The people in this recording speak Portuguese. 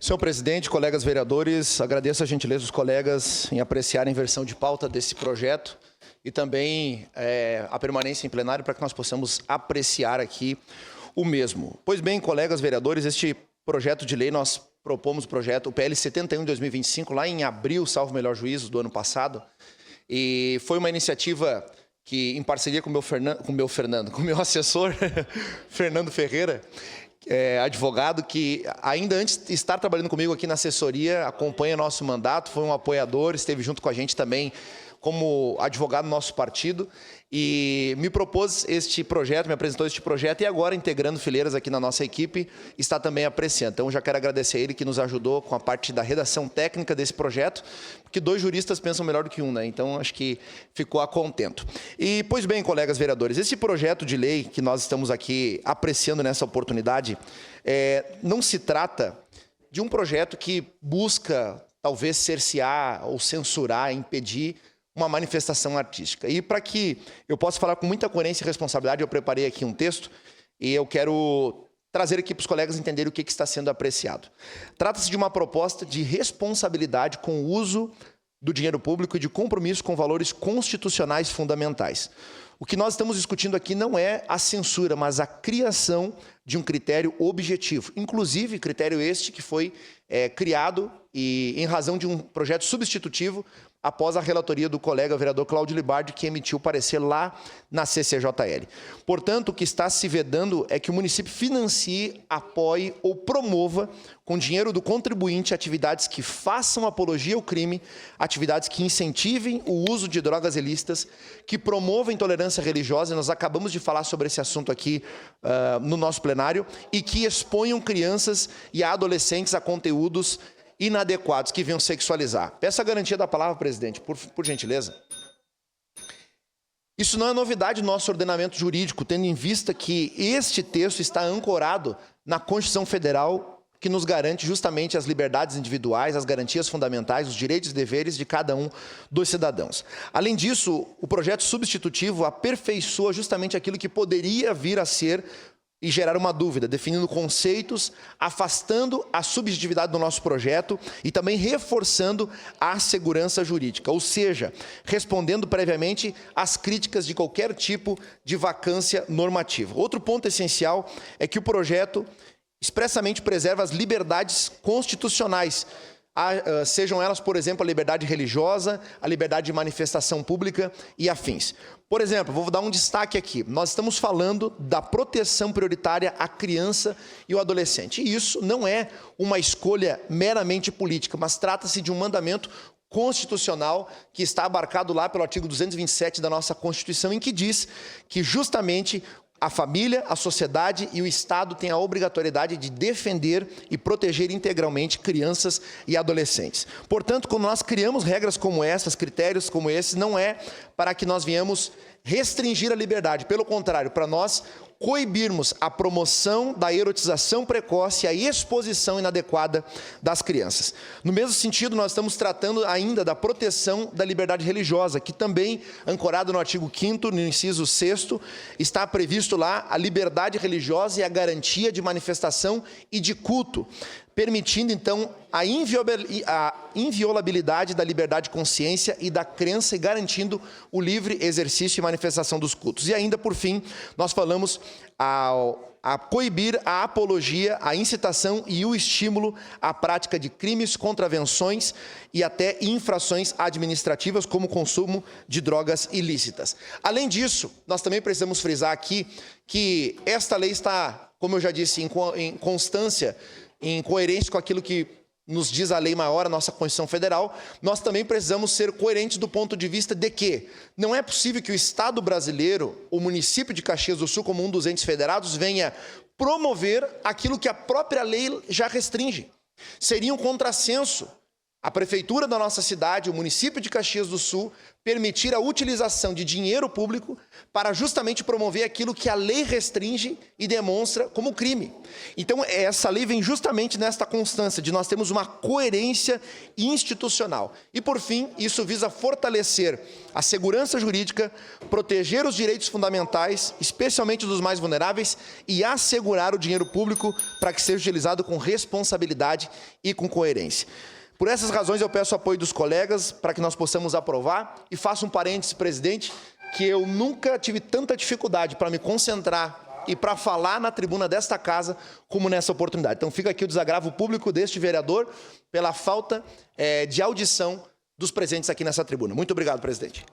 Senhor presidente, colegas vereadores, agradeço a gentileza dos colegas em apreciarem a versão de pauta desse projeto e também a permanência em plenário para que nós possamos apreciar aqui o mesmo. Pois bem, colegas vereadores, este projeto de lei, nós propomos o PL 71 de 2025, lá em abril, salvo melhor juízo, do ano passado, e foi uma iniciativa que, em parceria com o meu assessor, Fernando Ferreira, advogado, que ainda antes de estar trabalhando comigo aqui na assessoria, acompanha nosso mandato, foi um apoiador, esteve junto com a gente também como advogado do nosso partido e me propôs este projeto, me apresentou este projeto e agora, integrando fileiras aqui na nossa equipe, está também apreciando. Então, já quero agradecer a ele que nos ajudou com a parte da redação técnica desse projeto, porque dois juristas pensam melhor do que um, né? Então, acho que ficou a contento. E, pois bem, colegas vereadores, esse projeto de lei que nós estamos aqui apreciando nessa oportunidade, não se trata de um projeto que busca, talvez, cercear ou censurar, impedir uma manifestação artística. E para que eu possa falar com muita coerência e responsabilidade, eu preparei aqui um texto e eu quero trazer aqui para os colegas entenderem o que está sendo apreciado. Trata-se de uma proposta de responsabilidade com o uso do dinheiro público e de compromisso com valores constitucionais fundamentais. O que nós estamos discutindo aqui não é a censura, mas a criação de um critério objetivo. Inclusive, critério este que foi criado e em razão de um projeto substitutivo após a relatoria do colega vereador Cláudio Libardi, que emitiu o parecer lá na CCJL. Portanto, o que está se vedando é que o município financie, apoie ou promova, com dinheiro do contribuinte, atividades que façam apologia ao crime, atividades que incentivem o uso de drogas ilícitas, que promovam intolerância religiosa, nós acabamos de falar sobre esse assunto aqui no nosso plenário, e que exponham crianças e adolescentes a conteúdos inadequados que venham sexualizar. Peço a garantia da palavra, presidente, por gentileza. Isso não é novidade no nosso ordenamento jurídico, tendo em vista que este texto está ancorado na Constituição Federal, que nos garante justamente as liberdades individuais, as garantias fundamentais, os direitos e deveres de cada um dos cidadãos. Além disso, o projeto substitutivo aperfeiçoa justamente aquilo que poderia vir a ser e gerar uma dúvida, definindo conceitos, afastando a subjetividade do nosso projeto e também reforçando a segurança jurídica, ou seja, respondendo previamente às críticas de qualquer tipo de vacância normativa. Outro ponto essencial é que o projeto expressamente preserva as liberdades constitucionais, sejam elas, por exemplo, a liberdade religiosa, a liberdade de manifestação pública e afins. Por exemplo, vou dar um destaque aqui. Nós estamos falando da proteção prioritária à criança e ao adolescente. E isso não é uma escolha meramente política, mas trata-se de um mandamento constitucional que está abarcado lá pelo artigo 227 da nossa Constituição, em que diz que justamente a família, a sociedade e o Estado têm a obrigatoriedade de defender e proteger integralmente crianças e adolescentes. Portanto, quando nós criamos regras como essas, critérios como esses, não é para que nós venhamos restringir a liberdade. Pelo contrário, para nós coibirmos a promoção da erotização precoce e a exposição inadequada das crianças. No mesmo sentido, nós estamos tratando ainda da proteção da liberdade religiosa, que também, ancorado no artigo 5º, no inciso 6º, está previsto lá a liberdade religiosa e a garantia de manifestação e de culto, permitindo, então, a inviolabilidade da liberdade de consciência e da crença e garantindo o livre exercício e manifestação dos cultos. E ainda, por fim, nós falamos a coibir a apologia, a incitação e o estímulo à prática de crimes, contravenções e até infrações administrativas, como o consumo de drogas ilícitas. Além disso, nós também precisamos frisar aqui que esta lei está, como eu já disse, em constância, em coerência com aquilo que nos diz a lei maior, a nossa Constituição Federal, nós também precisamos ser coerentes do ponto de vista de que não é possível que o Estado brasileiro, o município de Caxias do Sul, como um dos entes federados, venha promover aquilo que a própria lei já restringe. Seria um contrassenso a prefeitura da nossa cidade, o município de Caxias do Sul, permitir a utilização de dinheiro público para justamente promover aquilo que a lei restringe e demonstra como crime. Então, essa lei vem justamente nesta constância de nós termos uma coerência institucional. E, por fim, isso visa fortalecer a segurança jurídica, proteger os direitos fundamentais, especialmente dos mais vulneráveis, e assegurar o dinheiro público para que seja utilizado com responsabilidade e com coerência. Por essas razões, eu peço o apoio dos colegas para que nós possamos aprovar. E faço um parêntese, presidente, que eu nunca tive tanta dificuldade para me concentrar e para falar na tribuna desta casa como nessa oportunidade. Então, fica aqui o desagravo público deste vereador pela falta de audição dos presentes aqui nessa tribuna. Muito obrigado, presidente.